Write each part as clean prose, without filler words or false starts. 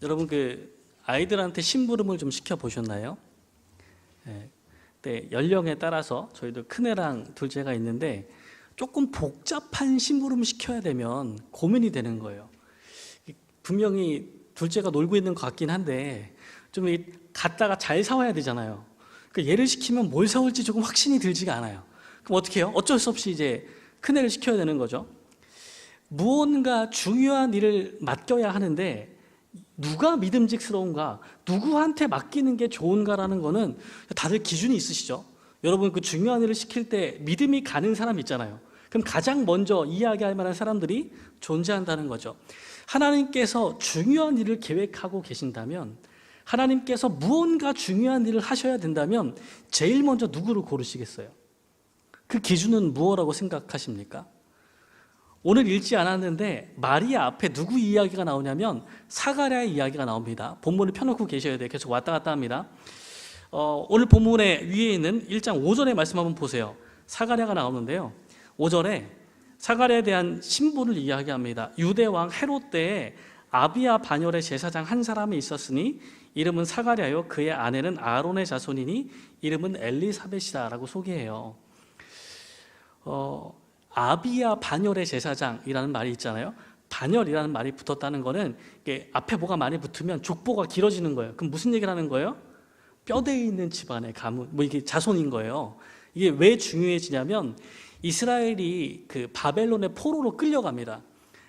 여러분 아이들한테 심부름을 좀 시켜 보셨나요? 네, 연령에 따라서 저희도 큰애랑 둘째가 있는데 조금 복잡한 심부름 시켜야 되면 고민이 되는 거예요. 분명히 둘째가 놀고 있는 것 같긴 한데 좀 갔다가 잘 사와야 되잖아요. 얘를 시키면 뭘 사올지 조금 확신이 들지가 않아요. 그럼 어떻게 해요? 어쩔 수 없이 이제 큰애를 시켜야 되는 거죠. 무언가 중요한 일을 맡겨야 하는데 누가 믿음직스러운가, 누구한테 맡기는 게 좋은가라는 거는 다들 기준이 있으시죠? 여러분 중요한 일을 시킬 때 믿음이 가는 사람 있잖아요. 그럼 가장 먼저 이야기할 만한 사람들이 존재한다는 거죠. 하나님께서 중요한 일을 계획하고 계신다면, 하나님께서 무언가 중요한 일을 하셔야 된다면 제일 먼저 누구를 고르시겠어요? 그 기준은 무엇이라고 생각하십니까? 오늘 읽지 않았는데 마리아 앞에 누구 이야기가 나오냐면 사가랴의 이야기가 나옵니다. 본문을 펴놓고 계셔야 돼요. 계속 왔다 갔다 합니다. 오늘 본문의 위에 있는 1장 5절의 말씀 한번 보세요. 사가랴가 나오는데요, 5절에 사가랴에 대한 신분을 이야기합니다. 유대 왕 헤롯 때에 아비야 반열의 제사장 한 사람이 있었으니 이름은 사가랴요, 그의 아내는 아론의 자손이니 이름은 엘리사벳이다 라고 소개해요. 아비야 반열의 제사장이라는 말이 있잖아요. 반열이라는 말이 붙었다는 거는 앞에 뭐가 많이 붙으면 족보가 길어지는 거예요. 그럼 무슨 얘기를 하는 거예요? 뼈대에 있는 집안의 가문, 이게 자손인 거예요. 이게 왜 중요해지냐면 이스라엘이 바벨론의 포로로 끌려갑니다.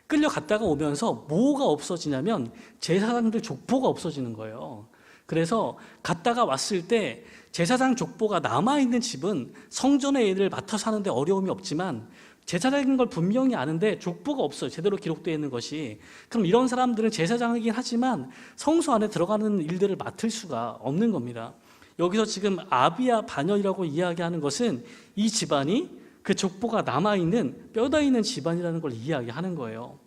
끌려갔다가 오면서 뭐가 없어지냐면 제사장들 족보가 없어지는 거예요. 그래서 갔다가 왔을 때 제사장 족보가 남아있는 집은 성전의 일을 맡아 사는데 어려움이 없지만 제사장인 걸 분명히 아는데 족보가 없어요. 제대로 기록되어 있는 것이. 그럼 이런 사람들은 제사장이긴 하지만 성소 안에 들어가는 일들을 맡을 수가 없는 겁니다. 여기서 지금 아비야 반열이라고 이야기하는 것은 이 집안이 그 족보가 남아있는 뼈대 있는 집안이라는 걸 이야기하는 거예요.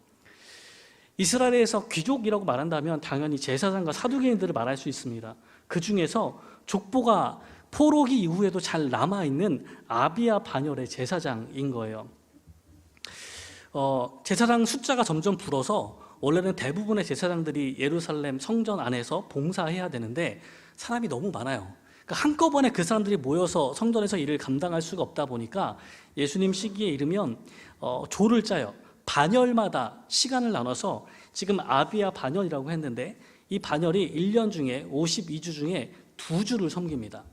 이스라엘에서 귀족이라고 말한다면 당연히 제사장과 사두개인들을 말할 수 있습니다. 그 중에서 족보가 포로기 이후에도 잘 남아있는 아비야 반열의 제사장인 거예요. 제사장 숫자가 점점 불어서 원래는 대부분의 제사장들이 예루살렘 성전 안에서 봉사해야 되는데 사람이 너무 많아요. 한꺼번에 그 사람들이 모여서 성전에서 일을 감당할 수가 없다 보니까 예수님 시기에 이르면 조를 짜요. 반열마다 시간을 나눠서 지금 아비야 반열이라고 했는데 이 반열이 1년 중에 52주 중에 2주를 섬깁니다.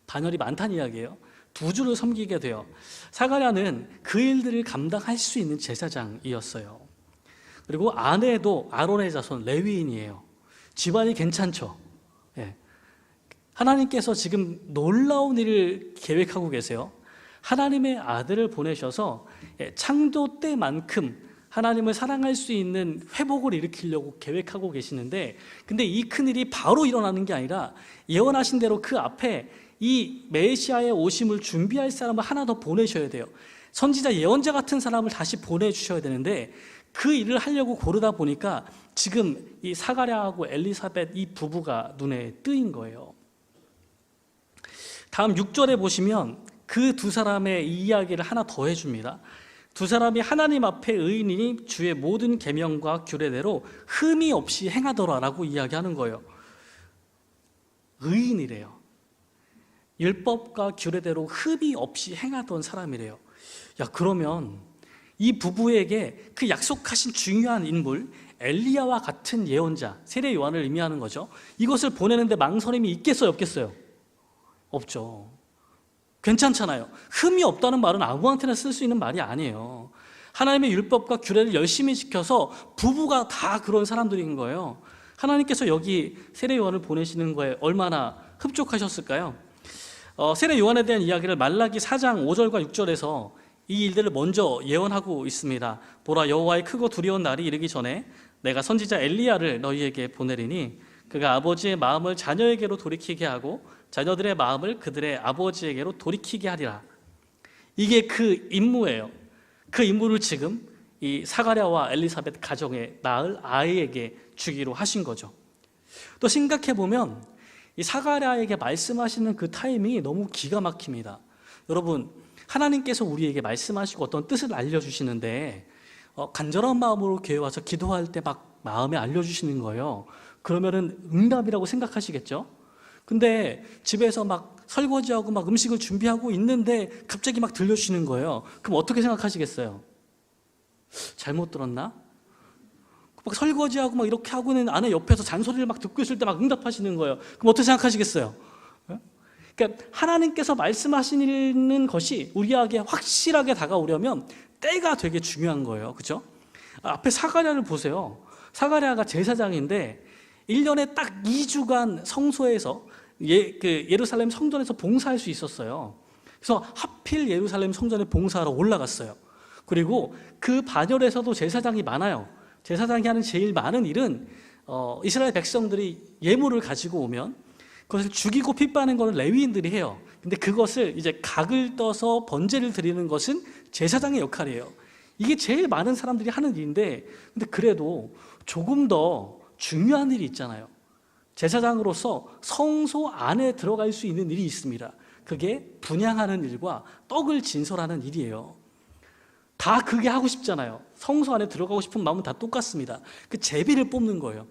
반열이 많다는 이야기예요. 2주를 섬기게 돼요. 사가랴는 그 일들을 감당할 수 있는 제사장이었어요. 그리고 아내도 아론의 자손 레위인이에요. 집안이 괜찮죠. 하나님께서 지금 놀라운 일을 계획하고 계세요. 하나님의 아들을 보내셔서 창조 때만큼 하나님을 사랑할 수 있는 회복을 일으키려고 계획하고 계시는데, 근데 이 큰일이 바로 일어나는 게 아니라 예언하신 대로 그 앞에 이 메시아의 오심을 준비할 사람을 하나 더 보내셔야 돼요. 선지자 예언자 같은 사람을 다시 보내주셔야 되는데 그 일을 하려고 고르다 보니까 지금 이 사가랴하고 엘리사벳 이 부부가 눈에 뜨인 거예요. 다음 6절에 보시면 그 두 사람의 이야기를 하나 더 해줍니다. 두 사람이 하나님 앞에 의인이니 주의 모든 계명과 규례대로 흠이 없이 행하더라라고 이야기하는 거예요. 의인이래요. 율법과 규례대로 흠이 없이 행하던 사람이래요. 그러면 이 부부에게 그 약속하신 중요한 인물 엘리야와 같은 예언자, 세례 요한을 의미하는 거죠. 이것을 보내는데 망설임이 있겠어요, 없겠어요? 없죠. 괜찮잖아요. 흠이 없다는 말은 아무한테나 쓸 수 있는 말이 아니에요. 하나님의 율법과 규례를 열심히 지켜서 부부가 다 그런 사람들인 거예요. 하나님께서 여기 세례 요한을 보내시는 거에 얼마나 흡족하셨을까요? 세례 요한에 대한 이야기를 말라기 4장 5절과 6절에서 이 일들을 먼저 예언하고 있습니다. 보라, 여호와의 크고 두려운 날이 이르기 전에 내가 선지자 엘리야를 너희에게 보내리니 그가 아버지의 마음을 자녀에게로 돌이키게 하고 자녀들의 마음을 그들의 아버지에게로 돌이키게 하리라. 이게 그 임무예요. 그 임무를 지금 이 사가랴와 엘리사벳 가정에 낳을 아이에게 주기로 하신 거죠. 또 생각해 보면 이 사가랴에게 말씀하시는 그 타이밍이 너무 기가 막힙니다. 여러분, 하나님께서 우리에게 말씀하시고 어떤 뜻을 알려주시는데 간절한 마음으로 교회 와서 기도할 때 막 마음에 알려주시는 거예요. 그러면은 응답이라고 생각하시겠죠? 근데 집에서 막 설거지하고 막 음식을 준비하고 있는데 갑자기 막 들려주시는 거예요. 그럼 어떻게 생각하시겠어요? 잘못 들었나? 막 설거지하고 막 이렇게 하고는 아내 옆에서 잔소리를 막 듣고 있을 때 막 응답하시는 거예요. 그럼 어떻게 생각하시겠어요? 그러니까 하나님께서 말씀하시는 것이 우리에게 확실하게 다가오려면 때가 되게 중요한 거예요. 그렇죠? 앞에 사가랴를 보세요. 사가랴가 제사장인데 1년에 딱 2주간 성소에서 예루살렘 성전에서 봉사할 수 있었어요. 그래서 하필 예루살렘 성전에 봉사하러 올라갔어요. 그리고 그 반열에서도 제사장이 많아요. 제사장이 하는 제일 많은 일은 이스라엘 백성들이 예물을 가지고 오면 그것을 죽이고 피 빠는 것은 레위인들이 해요. 근데 그것을 이제 각을 떠서 번제를 드리는 것은 제사장의 역할이에요. 이게 제일 많은 사람들이 하는 일인데, 근데 그래도 조금 더 중요한 일이 있잖아요. 제사장으로서 성소 안에 들어갈 수 있는 일이 있습니다. 그게 분향하는 일과 떡을 진설하는 일이에요. 다 그게 하고 싶잖아요. 성소 안에 들어가고 싶은 마음은 다 똑같습니다. 그 제비를 뽑는 거예요.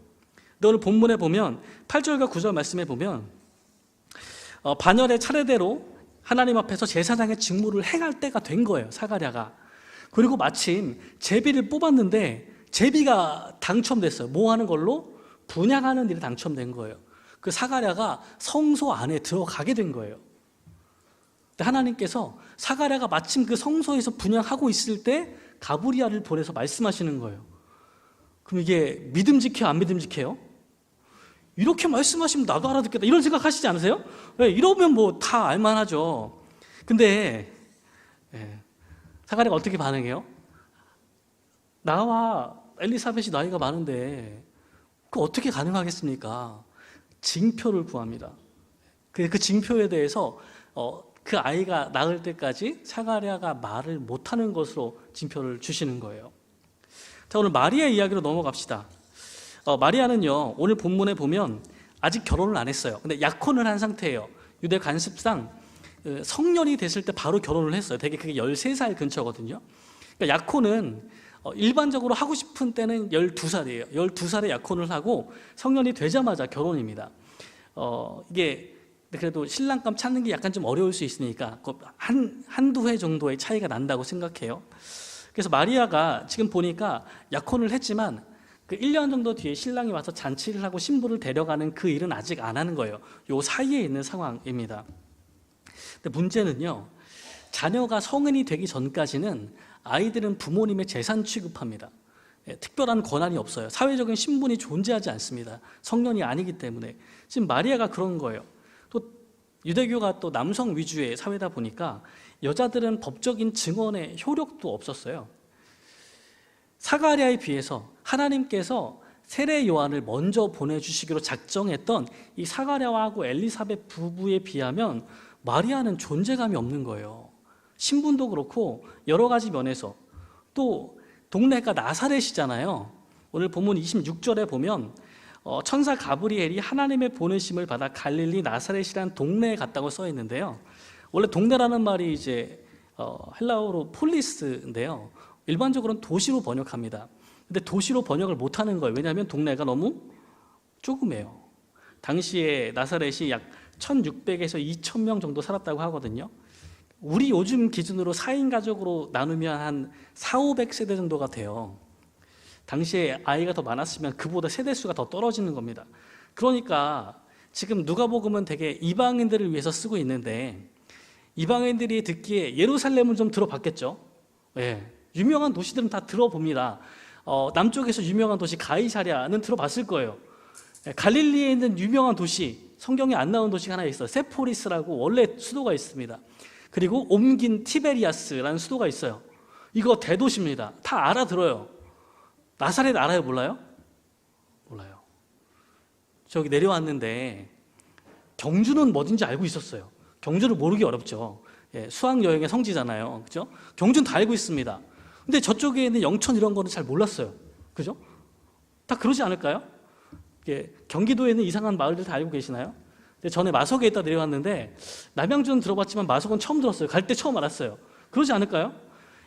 근데 오늘 본문에 보면 8절과 9절 말씀에 보면 반열의 차례대로 하나님 앞에서 제사장의 직무를 행할 때가 된 거예요. 사가랴가. 그리고 마침 제비를 뽑았는데 제비가 당첨됐어요. 뭐 하는 걸로? 분향하는 일에 당첨된 거예요. 그 사가랴가 성소 안에 들어가게 된 거예요. 하나님께서 사가랴가 마침 그 성소에서 분향하고 있을 때 가브리엘을 보내서 말씀하시는 거예요. 그럼 이게 믿음직해요? 안 믿음직해요? 이렇게 말씀하시면 나도 알아듣겠다 이런 생각 하시지 않으세요? 네, 이러면 뭐 다 알만하죠. 근데 사가랴가 어떻게 반응해요? 나와 엘리사벳이 나이가 많은데 그 어떻게 가능하겠습니까? 징표를 구합니다. 그 징표에 대해서 그 아이가 낳을 때까지 사가랴가 말을 못하는 것으로 징표를 주시는 거예요. 자, 오늘 마리아 이야기로 넘어갑시다. 마리아는요, 오늘 본문에 보면 아직 결혼을 안 했어요. 근데 약혼을 한 상태예요. 유대 관습상 성년이 됐을 때 바로 결혼을 했어요. 되게 그게 13살 근처거든요. 그러니까 약혼은 일반적으로 하고 싶은 때는 12살이에요. 12살에 약혼을 하고 성년이 되자마자 결혼입니다. 이게 그래도 신랑감 찾는 게 약간 좀 어려울 수 있으니까 한두 해 정도의 차이가 난다고 생각해요. 그래서 마리아가 지금 보니까 약혼을 했지만 그 1년 정도 뒤에 신랑이 와서 잔치를 하고 신부를 데려가는 그 일은 아직 안 하는 거예요. 요 사이에 있는 상황입니다. 근데 문제는요, 자녀가 성인이 되기 전까지는 아이들은 부모님의 재산 취급합니다. 특별한 권한이 없어요. 사회적인 신분이 존재하지 않습니다. 성년이 아니기 때문에. 지금 마리아가 그런 거예요. 또 유대교가 또 남성 위주의 사회다 보니까 여자들은 법적인 증언의 효력도 없었어요. 사가랴에 비해서 하나님께서 세례 요한을 먼저 보내주시기로 작정했던 이 사가랴하고 엘리사벳 부부에 비하면 마리아는 존재감이 없는 거예요. 신분도 그렇고 여러 가지 면에서. 또 동네가 나사렛이잖아요. 오늘 본문 26절에 보면 천사 가브리엘이 하나님의 보내심을 받아 갈릴리 나사렛이라는 동네에 갔다고 써 있는데요. 원래 동네라는 말이 이제 헬라어로 폴리스인데요. 일반적으로는 도시로 번역합니다. 근데 도시로 번역을 못하는 거예요. 왜냐하면 동네가 너무 조그매요. 당시에 나사렛이 약 1600에서 2000명 정도 살았다고 하거든요. 우리 요즘 기준으로 4인 가족으로 나누면 한 4,500세대 정도가 돼요. 당시에 아이가 더 많았으면 그보다 세대수가 더 떨어지는 겁니다. 그러니까 지금 누가복음은 되게 이방인들을 위해서 쓰고 있는데 이방인들이 듣기에 예루살렘은 좀 들어봤겠죠. 예, 유명한 도시들은 다 들어봅니다. 남쪽에서 유명한 도시 가이사랴는 들어봤을 거예요. 갈릴리에 있는 유명한 도시, 성경에 안 나온 도시가 하나 있어요. 세포리스라고 원래 수도가 있습니다. 그리고 옮긴 티베리아스라는 수도가 있어요. 이거 대도시입니다. 다 알아들어요. 나사렛 알아요? 몰라요? 몰라요. 저기 내려왔는데 경주는 뭐든지 알고 있었어요. 경주를 모르기 어렵죠. 수학여행의 성지잖아요. 그죠? 경주는 다 알고 있습니다. 근데 저쪽에 있는 영천 이런 거는 잘 몰랐어요. 그죠? 다 그러지 않을까요? 경기도에 있는 이상한 마을들 다 알고 계시나요? 전에 마석에 있다 내려왔는데 남양주는 들어봤지만 마석은 처음 들었어요. 갈 때 처음 알았어요. 그러지 않을까요?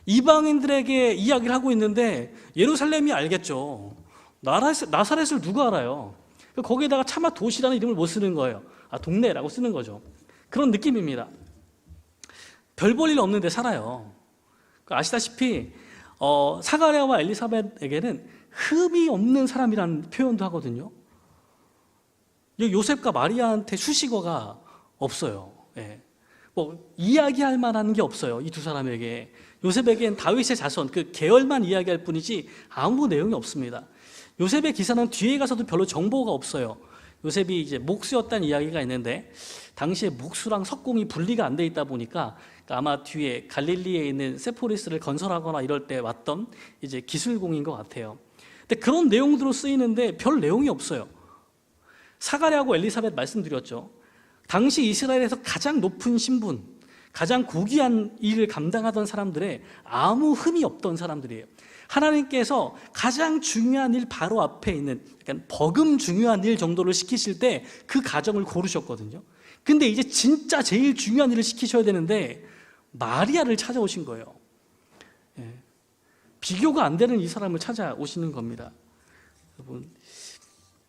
이방인들에게 이야기를 하고 있는데 예루살렘이 알겠죠. 나사렛을 누가 알아요? 거기에다가 차마 도시라는 이름을 못 쓰는 거예요. 동네라고 쓰는 거죠. 그런 느낌입니다. 별 볼 일 없는데 살아요. 아시다시피 사가랴와 엘리사벳에게는 흠이 없는 사람이라는 표현도 하거든요. 요셉과 마리아한테 수식어가 없어요. 예. 이야기할 만한 게 없어요. 이 두 사람에게. 요셉에겐 다윗의 자손, 그 계열만 이야기할 뿐이지 아무 내용이 없습니다. 요셉의 기사는 뒤에 가서도 별로 정보가 없어요. 요셉이 이제 목수였다는 이야기가 있는데 당시에 목수랑 석공이 분리가 안 돼 있다 보니까 아마 뒤에 갈릴리에 있는 세포리스를 건설하거나 이럴 때 왔던 이제 기술공인 것 같아요. 근데 그런 내용들로 쓰이는데 별 내용이 없어요. 사가랴하고 엘리사벳 말씀드렸죠. 당시 이스라엘에서 가장 높은 신분, 가장 고귀한 일을 감당하던 사람들의 아무 흠이 없던 사람들이에요. 하나님께서 가장 중요한 일 바로 앞에 있는 약간 버금 중요한 일 정도를 시키실 때 그 가정을 고르셨거든요. 근데 이제 진짜 제일 중요한 일을 시키셔야 되는데 마리아를 찾아오신 거예요. 예. 비교가 안 되는 이 사람을 찾아오시는 겁니다. 여러분,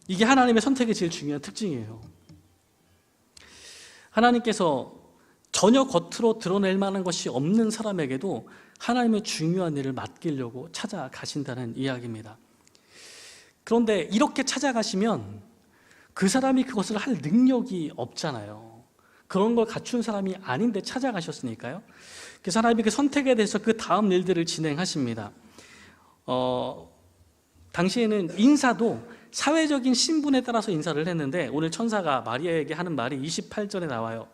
이게 하나님의 선택의 제일 중요한 특징이에요. 하나님께서 전혀 겉으로 드러낼 만한 것이 없는 사람에게도 하나님의 중요한 일을 맡기려고 찾아가신다는 이야기입니다. 그런데 이렇게 찾아가시면 그 사람이 그것을 할 능력이 없잖아요. 그런 걸 갖춘 사람이 아닌데 찾아가셨으니까요. 그 사람이 그 선택에 대해서 그 다음 일들을 진행하십니다. 당시에는 인사도 사회적인 신분에 따라서 인사를 했는데 오늘 천사가 마리아에게 하는 말이 28절에 나와요.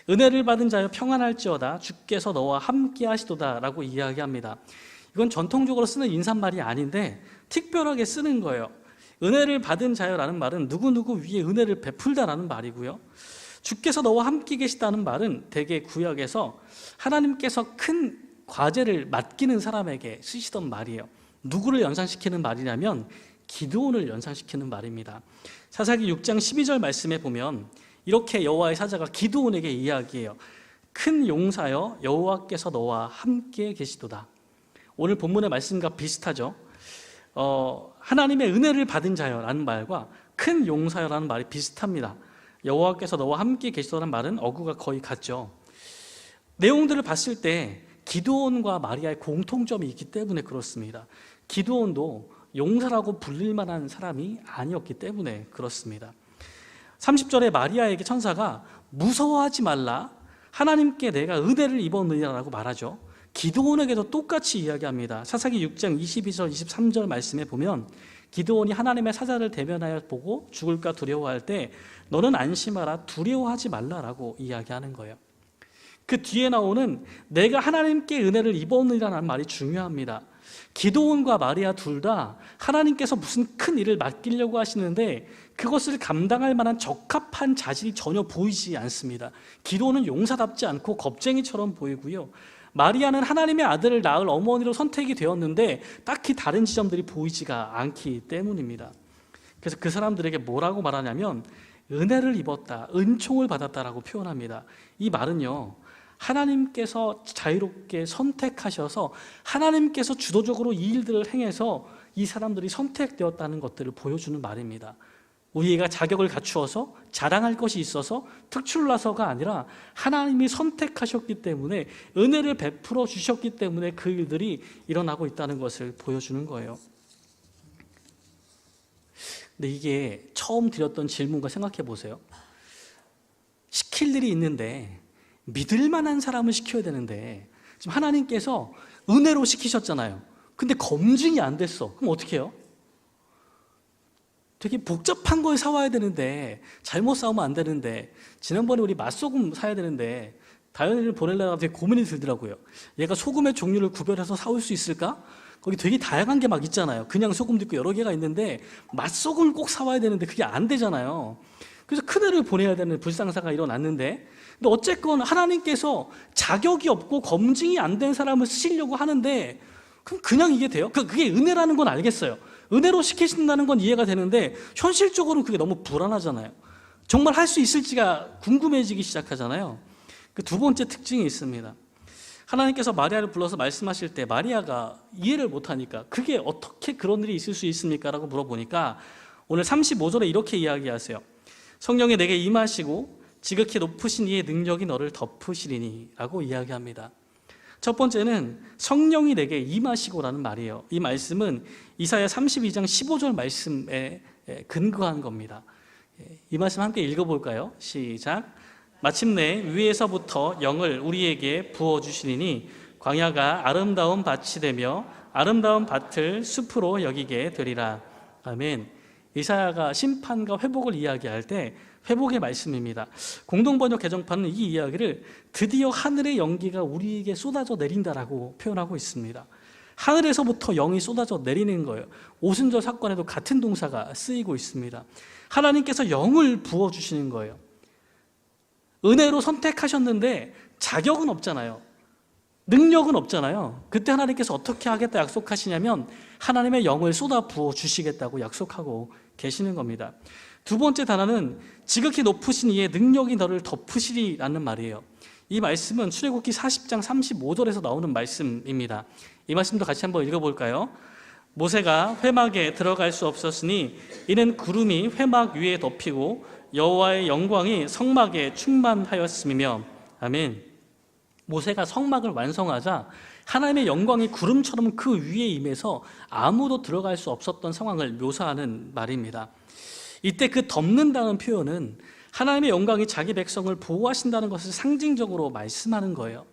은혜를 받은 자여 평안할지어다 주께서 너와 함께 하시도다 라고 이야기합니다. 이건 전통적으로 쓰는 인사말이 아닌데 특별하게 쓰는 거예요. 은혜를 받은 자여라는 말은 누구누구 위에 은혜를 베풀다라는 말이고요. 주께서 너와 함께 계시다는 말은 대개 구약에서 하나님께서 큰 과제를 맡기는 사람에게 쓰시던 말이에요. 누구를 연상시키는 말이냐면 기드온을 연상시키는 말입니다. 사사기 6장 12절 말씀에 보면 이렇게 여호와의 사자가 기드온에게 이야기해요. 큰 용사여 여호와께서 너와 함께 계시도다. 오늘 본문의 말씀과 비슷하죠. 하나님의 은혜를 받은 자여라는 말과 큰 용사여라는 말이 비슷합니다. 여호와께서 너와 함께 계시도라는 말은 어구가 거의 같죠. 내용들을 봤을 때 기드온과 마리아의 공통점이 있기 때문에 그렇습니다. 기드온도 용사라고 불릴 만한 사람이 아니었기 때문에 그렇습니다. 30절에 마리아에게 천사가 무서워하지 말라 하나님께 내가 은혜를 입었느니라 라고 말하죠. 기드온에게도 똑같이 이야기합니다. 사사기 6장 22절 23절 말씀에 보면 기드온이 하나님의 사자를 대면하여 보고 죽을까 두려워할 때 너는 안심하라 두려워하지 말라라고 이야기하는 거예요. 그 뒤에 나오는 내가 하나님께 은혜를 입었느니라는 말이 중요합니다. 기드온과 마리아 둘 다 하나님께서 무슨 큰 일을 맡기려고 하시는데 그것을 감당할 만한 적합한 자질이 전혀 보이지 않습니다. 기드온은 용사답지 않고 겁쟁이처럼 보이고요. 마리아는 하나님의 아들을 낳을 어머니로 선택이 되었는데 딱히 다른 지점들이 보이지가 않기 때문입니다. 그래서 그 사람들에게 뭐라고 말하냐면 은혜를 입었다, 은총을 받았다라고 표현합니다. 이 말은요, 하나님께서 자유롭게 선택하셔서 하나님께서 주도적으로 이 일들을 행해서 이 사람들이 선택되었다는 것들을 보여주는 말입니다. 우리가 자격을 갖추어서 자랑할 것이 있어서 특출나서가 아니라 하나님이 선택하셨기 때문에 은혜를 베풀어 주셨기 때문에 그 일들이 일어나고 있다는 것을 보여주는 거예요. 근데 이게 처음 드렸던 질문과 생각해 보세요. 시킬 일이 있는데 믿을 만한 사람을 시켜야 되는데 지금 하나님께서 은혜로 시키셨잖아요. 근데 검증이 안 됐어. 그럼 어떻게 해요? 되게 복잡한 걸 사와야 되는데 잘못 사오면 안 되는데 지난번에 우리 맛소금 사야 되는데 다현이를 보내려다가 되게 고민이 들더라고요. 얘가 소금의 종류를 구별해서 사올 수 있을까? 거기 되게 다양한 게 막 있잖아요. 그냥 소금도 있고 여러 개가 있는데 맛소금을 꼭 사와야 되는데 그게 안 되잖아요. 그래서 큰애를 보내야 되는 불상사가 일어났는데 근데 어쨌건 하나님께서 자격이 없고 검증이 안 된 사람을 쓰시려고 하는데 그럼 그냥 이게 돼요? 그게 은혜라는 건 알겠어요. 은혜로 시키신다는 건 이해가 되는데 현실적으로는 그게 너무 불안하잖아요. 정말 할 수 있을지가 궁금해지기 시작하잖아요. 그 두 번째 특징이 있습니다. 하나님께서 마리아를 불러서 말씀하실 때 마리아가 이해를 못하니까 그게 어떻게 그런 일이 있을 수 있습니까? 라고 물어보니까 오늘 35절에 이렇게 이야기하세요. 성령이 내게 임하시고 지극히 높으신 이의 능력이 너를 덮으시리니 라고 이야기합니다. 첫 번째는 성령이 내게 임하시고라는 말이에요. 이 말씀은 이사야 32장 15절 말씀에 근거한 겁니다. 이 말씀 함께 읽어볼까요? 시작. 마침내 위에서부터 영을 우리에게 부어주시리니 광야가 아름다운 밭이 되며 아름다운 밭을 숲으로 여기게 되리라. 아멘. 이사야가 심판과 회복을 이야기할 때 회복의 말씀입니다. 공동번역 개정판은 이 이야기를 드디어 하늘의 연기가 우리에게 쏟아져 내린다라고 표현하고 있습니다. 하늘에서부터 영이 쏟아져 내리는 거예요. 오순절 사건에도 같은 동사가 쓰이고 있습니다. 하나님께서 영을 부어주시는 거예요. 은혜로 선택하셨는데 자격은 없잖아요. 능력은 없잖아요. 그때 하나님께서 어떻게 하겠다 약속하시냐면 하나님의 영을 쏟아 부어주시겠다고 약속하고 계시는 겁니다. 두 번째 단어는 지극히 높으신 이의 능력이 너를 덮으시리라는 말이에요. 이 말씀은 출애굽기 40장 35절에서 나오는 말씀입니다. 이 말씀도 같이 한번 읽어볼까요? 모세가 회막에 들어갈 수 없었으니 이는 구름이 회막 위에 덮이고 여호와의 영광이 성막에 충만하였음이며. 아멘. 모세가 성막을 완성하자 하나님의 영광이 구름처럼 그 위에 임해서 아무도 들어갈 수 없었던 상황을 묘사하는 말입니다. 이때 그 덮는다는 표현은 하나님의 영광이 자기 백성을 보호하신다는 것을 상징적으로 말씀하는 거예요.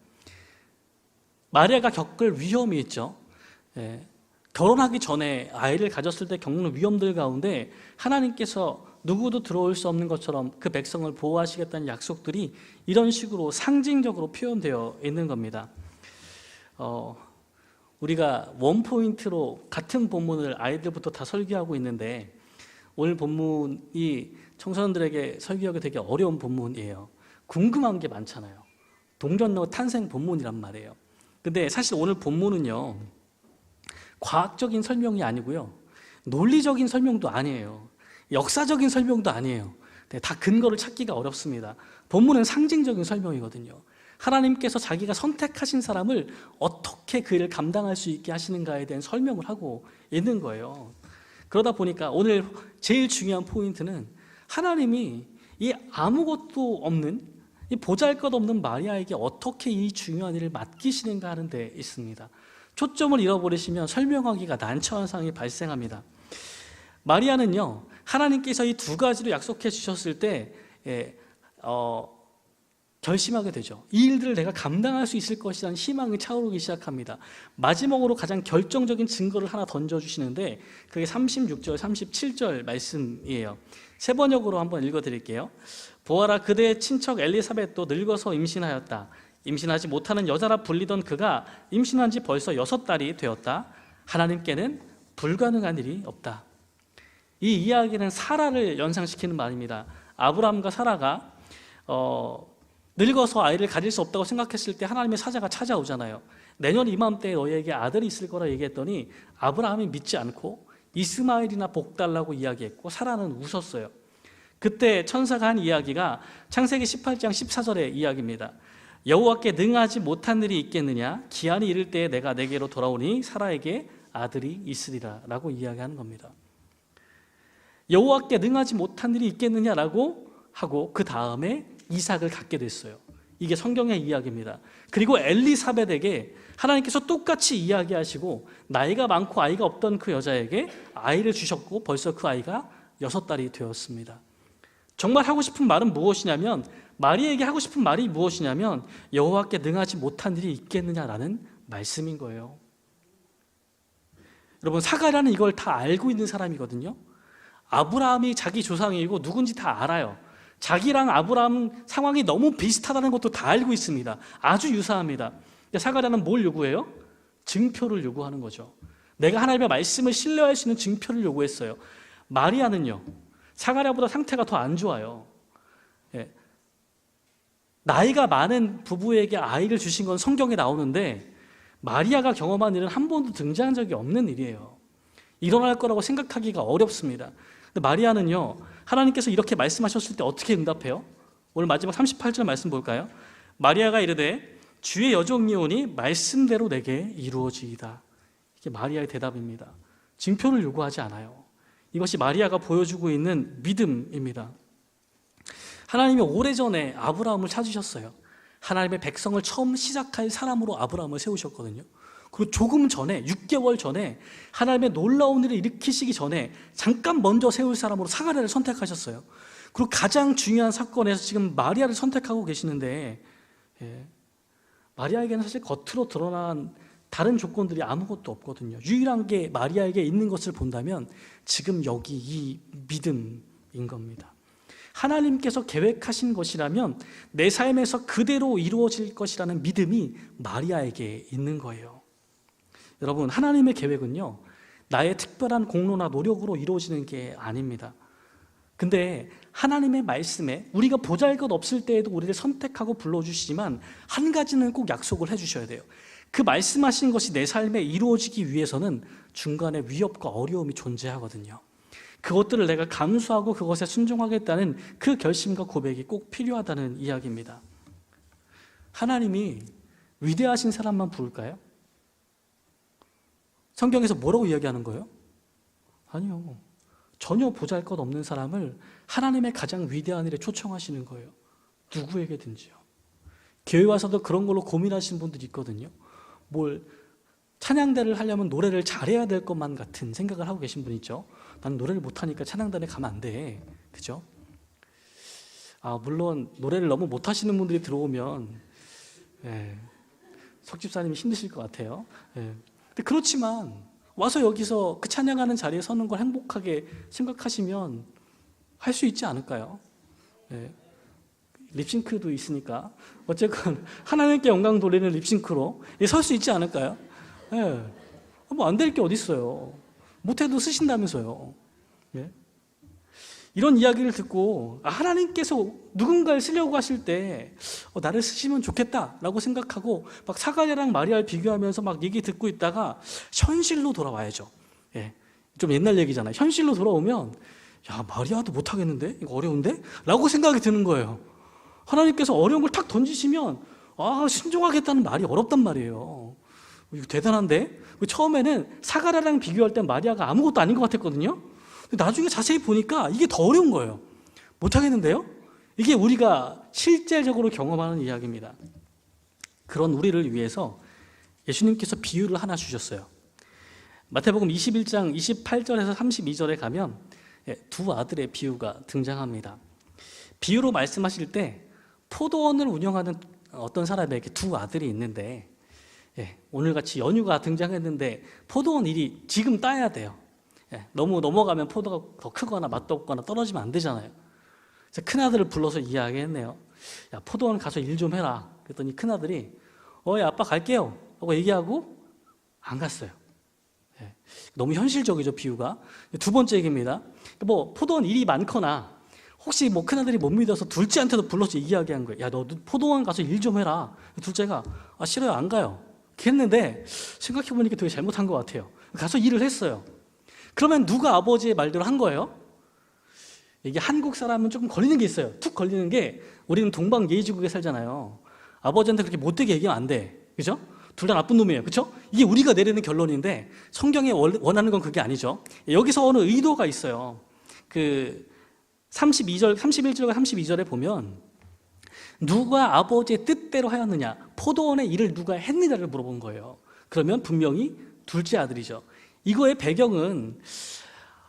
마리아가 겪을 위험이 있죠. 결혼하기 전에 아이를 가졌을 때 겪는 위험들 가운데 하나님께서 누구도 들어올 수 없는 것처럼 그 백성을 보호하시겠다는 약속들이 이런 식으로 상징적으로 표현되어 있는 겁니다. 우리가 원포인트로 같은 본문을 아이들부터 다 설교하고 있는데 오늘 본문이 청소년들에게 설교하기 되게 어려운 본문이에요. 궁금한 게 많잖아요. 동전로 탄생 본문이란 말이에요. 근데 사실 오늘 본문은요, 과학적인 설명이 아니고요, 논리적인 설명도 아니에요. 역사적인 설명도 아니에요. 다 근거를 찾기가 어렵습니다. 본문은 상징적인 설명이거든요. 하나님께서 자기가 선택하신 사람을 어떻게 그 일을 감당할 수 있게 하시는가에 대한 설명을 하고 있는 거예요. 그러다 보니까 오늘 제일 중요한 포인트는 하나님이 이 아무것도 없는, 이 보잘것없는 마리아에게 어떻게 이 중요한 일을 맡기시는가 하는 데 있습니다. 초점을 잃어버리시면 설명하기가 난처한 상황이 발생합니다. 마리아는요, 하나님께서 이 두 가지로 약속해 주셨을 때 결심하게 되죠. 이 일들을 내가 감당할 수 있을 것이라는 희망이 차오르기 시작합니다. 마지막으로 가장 결정적인 증거를 하나 던져주시는데 그게 36절, 37절 말씀이에요. 세 번역으로 한번 읽어드릴게요. 보아라, 그대의 친척 엘리사벳도 늙어서 임신하였다. 임신하지 못하는 여자라 불리던 그가 임신한 지 벌써 6달이 되었다. 하나님께는 불가능한 일이 없다. 이 이야기는 사라를 연상시키는 말입니다. 아브라함과 사라가 늙어서 아이를 가질 수 없다고 생각했을 때 하나님의 사자가 찾아오잖아요. 내년 이맘때에 너희에게 아들이 있을 거라 얘기했더니 아브라함이 믿지 않고 이스마엘이나 복 달라고 이야기했고 사라는 웃었어요. 그때 천사가 한 이야기가 창세기 18장 14절의 이야기입니다. 여호와께 능하지 못한 일이 있겠느냐? 기한이 이를 때에 내가 내게로 돌아오니 사라에게 아들이 있으리라 라고 이야기하는 겁니다. 여호와께 능하지 못한 일이 있겠느냐라고 하고 그 다음에 이삭을 갖게 됐어요. 이게 성경의 이야기입니다. 그리고 엘리사벳에게 하나님께서 똑같이 이야기하시고 나이가 많고 아이가 없던 그 여자에게 아이를 주셨고 벌써 그 아이가 6달이 되었습니다. 정말 하고 싶은 말은 무엇이냐면, 마리아에게 하고 싶은 말이 무엇이냐면 여호와께 능하지 못한 일이 있겠느냐라는 말씀인 거예요. 여러분, 사가랴는 이걸 다 알고 있는 사람이거든요. 아브라함이 자기 조상이고 누군지 다 알아요. 자기랑 아브라함 상황이 너무 비슷하다는 것도 다 알고 있습니다. 아주 유사합니다. 사가랴는 뭘 요구해요? 증표를 요구하는 거죠. 내가 하나님의 말씀을 신뢰할 수 있는 증표를 요구했어요. 마리아는요, 사가랴보다 상태가 더 안 좋아요. 나이가 많은 부부에게 아이를 주신 건 성경에 나오는데 마리아가 경험한 일은 한 번도 등장한 적이 없는 일이에요. 일어날 거라고 생각하기가 어렵습니다. 근데 마리아는요, 하나님께서 이렇게 말씀하셨을 때 어떻게 응답해요? 오늘 마지막 38절 말씀 볼까요? 마리아가 이르되 주의 여종이오니 말씀대로 내게 이루어지이다. 이게 마리아의 대답입니다. 증표를 요구하지 않아요. 이것이 마리아가 보여주고 있는 믿음입니다. 하나님이 오래전에 아브라함을 찾으셨어요. 하나님의 백성을 처음 시작할 사람으로 아브라함을 세우셨거든요. 그리고 조금 전에, 6개월 전에 하나님의 놀라운 일을 일으키시기 전에 잠깐 먼저 세울 사람으로 사가랴를 선택하셨어요. 그리고 가장 중요한 사건에서 지금 마리아를 선택하고 계시는데, 마리아에게는 사실 겉으로 드러난 다른 조건들이 아무것도 없거든요. 유일한 게 마리아에게 있는 것을 본다면 지금 여기 이 믿음인 겁니다. 하나님께서 계획하신 것이라면 내 삶에서 그대로 이루어질 것이라는 믿음이 마리아에게 있는 거예요. 여러분, 하나님의 계획은요, 나의 특별한 공로나 노력으로 이루어지는 게 아닙니다. 근데 하나님의 말씀에 우리가 보잘것없을 때에도 우리를 선택하고 불러주시지만 한 가지는 꼭 약속을 해주셔야 돼요. 그 말씀하신 것이 내 삶에 이루어지기 위해서는 중간에 위협과 어려움이 존재하거든요. 그것들을 내가 감수하고 그것에 순종하겠다는 그 결심과 고백이 꼭 필요하다는 이야기입니다. 하나님이 위대하신 사람만 부를까요? 성경에서 뭐라고 이야기하는 거예요? 아니요. 전혀 보잘것없는 사람을 하나님의 가장 위대한 일에 초청하시는 거예요. 누구에게든지요. 교회 와서도 그런 걸로 고민하시는 분들이 있거든요. 뭘 찬양대를 하려면 노래를 잘해야 될 것만 같은 생각을 하고 계신 분 있죠. 난 노래를 못하니까 찬양단에 가면 안 돼. 그죠? 물론 노래를 너무 못하시는 분들이 들어오면 석 집사님이 힘드실 것 같아요. 근데 그렇지만 와서 여기서 그 찬양하는 자리에 서는 걸 행복하게 생각하시면 할 수 있지 않을까요? 립싱크도 있으니까 어쨌건 하나님께 영광 돌리는 립싱크로 설 수 있지 않을까요? 뭐 안 될 게 어디 있어요. 못해도 쓰신다면서요. 이런 이야기를 듣고 하나님께서 누군가를 쓰려고 하실 때 나를 쓰시면 좋겠다라고 생각하고 막 사가랴랑 마리아를 비교하면서 막 얘기 듣고 있다가 현실로 돌아와야죠. 좀 옛날 얘기잖아요. 현실로 돌아오면 야, 마리아도 못하겠는데? 이거 어려운데? 라고 생각이 드는 거예요. 하나님께서 어려운 걸 탁 던지시면 순종하겠다는 말이 어렵단 말이에요. 이거 대단한데? 처음에는 사가랴랑 비교할 땐 마리아가 아무것도 아닌 것 같았거든요. 근데 나중에 자세히 보니까 이게 더 어려운 거예요. 못하겠는데요? 이게 우리가 실제적으로 경험하는 이야기입니다. 그런 우리를 위해서 예수님께서 비유를 하나 주셨어요. 마태복음 21장 28절에서 32절에 가면 두 아들의 비유가 등장합니다. 비유로 말씀하실 때 포도원을 운영하는 어떤 사람에게 두 아들이 있는데 오늘같이 연휴가 등장했는데 포도원 일이 지금 따야 돼요. 너무 넘어가면 포도가 더 크거나 맛도 없거나 떨어지면 안 되잖아요. 그래서 큰아들을 불러서 이야기했네요. 야, 포도원 가서 일 좀 해라. 그랬더니 큰아들이 아빠 갈게요 하고 얘기하고 안 갔어요. 너무 현실적이죠, 비유가. 두 번째 얘기입니다. 포도원 일이 많거나 혹시 큰아들이 못 믿어서 둘째한테도 불러서 이야기한 거예요. 야, 너 포도원 가서 일 좀 해라. 둘째가 싫어요, 안 가요. 그랬는데 생각해보니까 되게 잘못한 것 같아요. 가서 일을 했어요. 그러면 누가 아버지의 말대로 한 거예요? 이게 한국 사람은 조금 걸리는 게 있어요. 툭 걸리는 게 우리는 동방예의지국에 살잖아요. 아버지한테 그렇게 못되게 얘기하면 안 돼. 그죠? 둘 다 나쁜 놈이에요. 그렇죠? 이게 우리가 내리는 결론인데 성경에 원하는 건 그게 아니죠. 여기서 어느 의도가 있어요. 31절과 32절에 보면 누가 아버지의 뜻대로 하였느냐, 포도원의 일을 누가 했느냐를 물어본 거예요. 그러면 분명히 둘째 아들이죠. 이거의 배경은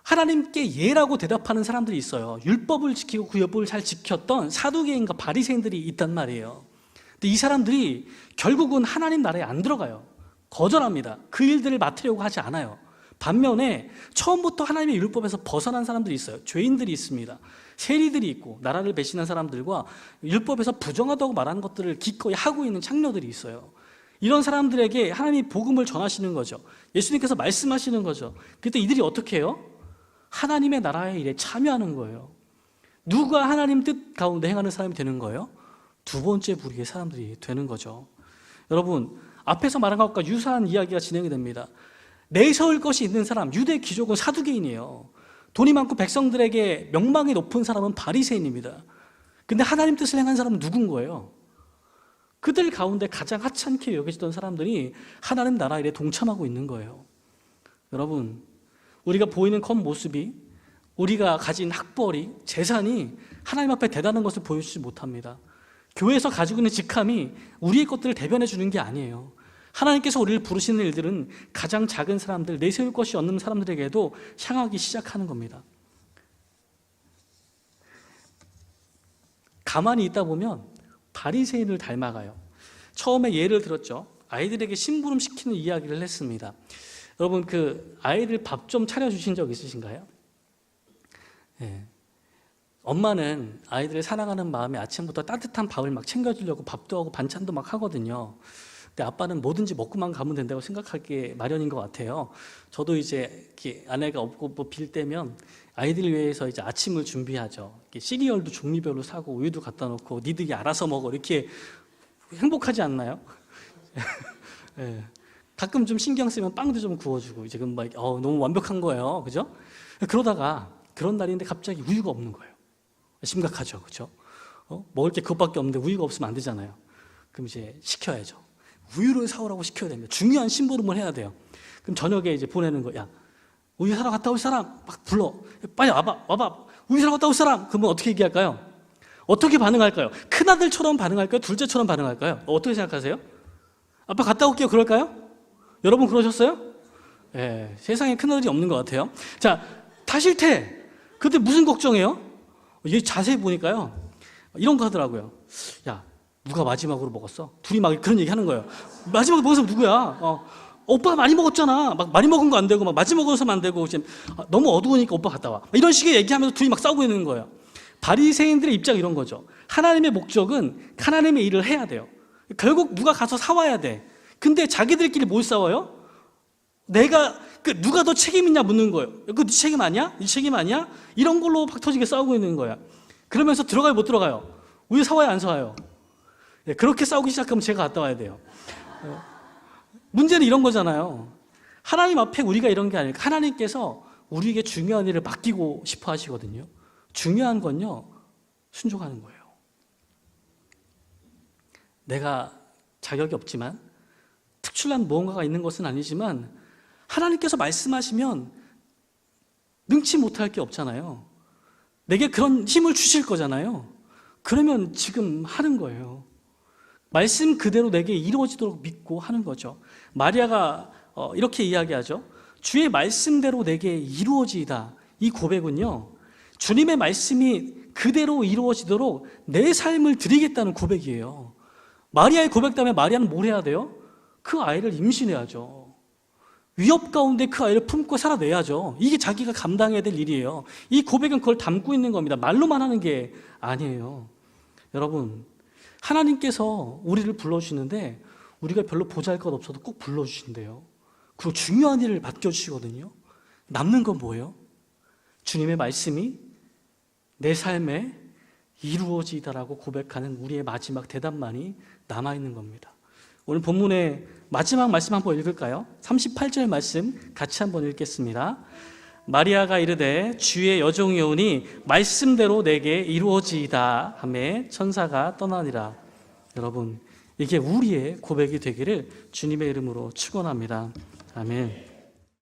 하나님께 예라고 대답하는 사람들이 있어요. 율법을 지키고 구約을 잘 지켰던 사두개인과 바리새인들이 있단 말이에요. 근데 이 사람들이 결국은 하나님 나라에 안 들어가요. 거절합니다. 그 일들을 맡으려고 하지 않아요. 반면에 처음부터 하나님의 율법에서 벗어난 사람들이 있어요. 죄인들이 있습니다. 세리들이 있고 나라를 배신한 사람들과 율법에서 부정하다고 말하는 것들을 기꺼이 하고 있는 창녀들이 있어요. 이런 사람들에게 하나님이 복음을 전하시는 거죠. 예수님께서 말씀하시는 거죠. 그때 이들이 어떻게 해요? 하나님의 나라의 일에 참여하는 거예요. 누가 하나님 뜻 가운데 행하는 사람이 되는 거예요? 두 번째 부류의 사람들이 되는 거죠. 여러분, 앞에서 말한 것과 유사한 이야기가 진행이 됩니다. 내세울 것이 있는 사람, 유대 귀족은 사두개인이에요. 돈이 많고 백성들에게 명망이 높은 사람은 바리새인입니다. 근데 하나님 뜻을 행한 사람은 누군 거예요? 그들 가운데 가장 하찮게 여겨지던 사람들이 하나님 나라 일에 동참하고 있는 거예요. 여러분, 우리가 보이는 겉모습이, 우리가 가진 학벌이, 재산이 하나님 앞에 대단한 것을 보여주지 못합니다. 교회에서 가지고 있는 직함이 우리의 것들을 대변해 주는 게 아니에요. 하나님께서 우리를 부르시는 일들은 가장 작은 사람들, 내세울 것이 없는 사람들에게도 향하기 시작하는 겁니다. 가만히 있다 보면 바리새인을 닮아가요. 처음에 예를 들었죠. 아이들에게 심부름시키는 이야기를 했습니다. 여러분, 그 아이들 밥 좀 차려주신 적 있으신가요? 네. 엄마는 아이들을 사랑하는 마음에 아침부터 따뜻한 밥을 막 챙겨주려고 밥도 하고 반찬도 막 하거든요. 근데 아빠는 뭐든지 먹고만 가면 된다고 생각하기에 마련인 것 같아요. 저도 이제 이렇게 아내가 없고 뭐 빌 때면 아이들을 위해서 이제 아침을 준비하죠. 이렇게 시리얼도 종류별로 사고 우유도 갖다 놓고 니들이 알아서 먹어, 이렇게. 행복하지 않나요? 네. 가끔 좀 신경 쓰면 빵도 좀 구워주고 이제 막 너무 완벽한 거예요, 그죠? 그러다가 그런 날인데 갑자기 우유가 없는 거예요. 심각하죠, 그죠? 먹을 게 그것밖에 없는데 우유가 없으면 안 되잖아요. 그럼 이제 시켜야죠. 우유를 사오라고 시켜야 됩니다. 중요한 심부름을 해야 돼요. 그럼 저녁에 이제 보내는 거야. 우유 사러 갔다 올 사람 막 불러. 빨리 와봐. 우유 사러 갔다 올 사람. 그러면 어떻게 얘기할까요? 어떻게 반응할까요? 큰아들처럼 반응할까요? 둘째처럼 반응할까요? 어떻게 생각하세요? 아빠 갔다 올게요, 그럴까요? 여러분 그러셨어요? 예, 세상에 큰아들이 없는 것 같아요. 자, 다 싫대. 그때 무슨 걱정해요? 얘 자세히 보니까요, 이런 거 하더라고요. 야, 누가 마지막으로 먹었어? 둘이 막 그런 얘기 하는 거예요. 마지막으로 먹은 사람 누구야? 오빠가 많이 먹었잖아. 막 많이 먹은 거 안 되고, 막 마지막 먹어서는 안 되고, 지금 너무 어두우니까 오빠 갔다 와. 이런 식의 얘기하면서 둘이 막 싸우고 있는 거예요. 바리새인들의 입장이 이런 거죠. 하나님의 목적은 하나님의 일을 해야 돼요. 결국 누가 가서 사와야 돼. 근데 자기들끼리 뭘 싸워요? 누가 더 책임 있냐 묻는 거예요. 그거 네 책임 아니야? 네 책임 아니야? 이런 걸로 박 터지게 싸우고 있는 거야. 그러면서 들어가요, 못 들어가요? 우유 사와요, 안 사와요? 네, 그렇게 싸우기 시작하면 제가 갔다 와야 돼요. 문제는 이런 거잖아요. 하나님 앞에 우리가 이런 게 아니라 하나님께서 우리에게 중요한 일을 맡기고 싶어 하시거든요. 중요한 건요, 순종하는 거예요. 내가 자격이 없지만, 특출난 무언가가 있는 것은 아니지만 하나님께서 말씀하시면 능치 못할 게 없잖아요. 내게 그런 힘을 주실 거잖아요. 그러면 지금 하는 거예요. 말씀 그대로 내게 이루어지도록 믿고 하는 거죠. 마리아가 이렇게 이야기하죠. 주의 말씀대로 내게 이루어지이다. 이 고백은요, 주님의 말씀이 그대로 이루어지도록 내 삶을 드리겠다는 고백이에요. 마리아의 고백 때문에 마리아는 뭘 해야 돼요? 그 아이를 임신해야죠. 위협 가운데 그 아이를 품고 살아내야죠. 이게 자기가 감당해야 될 일이에요. 이 고백은 그걸 담고 있는 겁니다. 말로만 하는 게 아니에요. 여러분, 하나님께서 우리를 불러주시는데 우리가 별로 보잘것 없어도 꼭 불러주신대요. 그리고 중요한 일을 맡겨주시거든요. 남는 건 뭐예요? 주님의 말씀이 내 삶에 이루어지다라고 고백하는 우리의 마지막 대답만이 남아있는 겁니다. 오늘 본문의 마지막 말씀 한번 읽을까요? 38절 말씀 같이 한번 읽겠습니다. 마리아가 이르되 주의 여종이오니 말씀대로 내게 이루어지이다 하매 천사가 떠나니라. 여러분, 이게 우리의 고백이 되기를 주님의 이름으로 축원합니다. 아멘.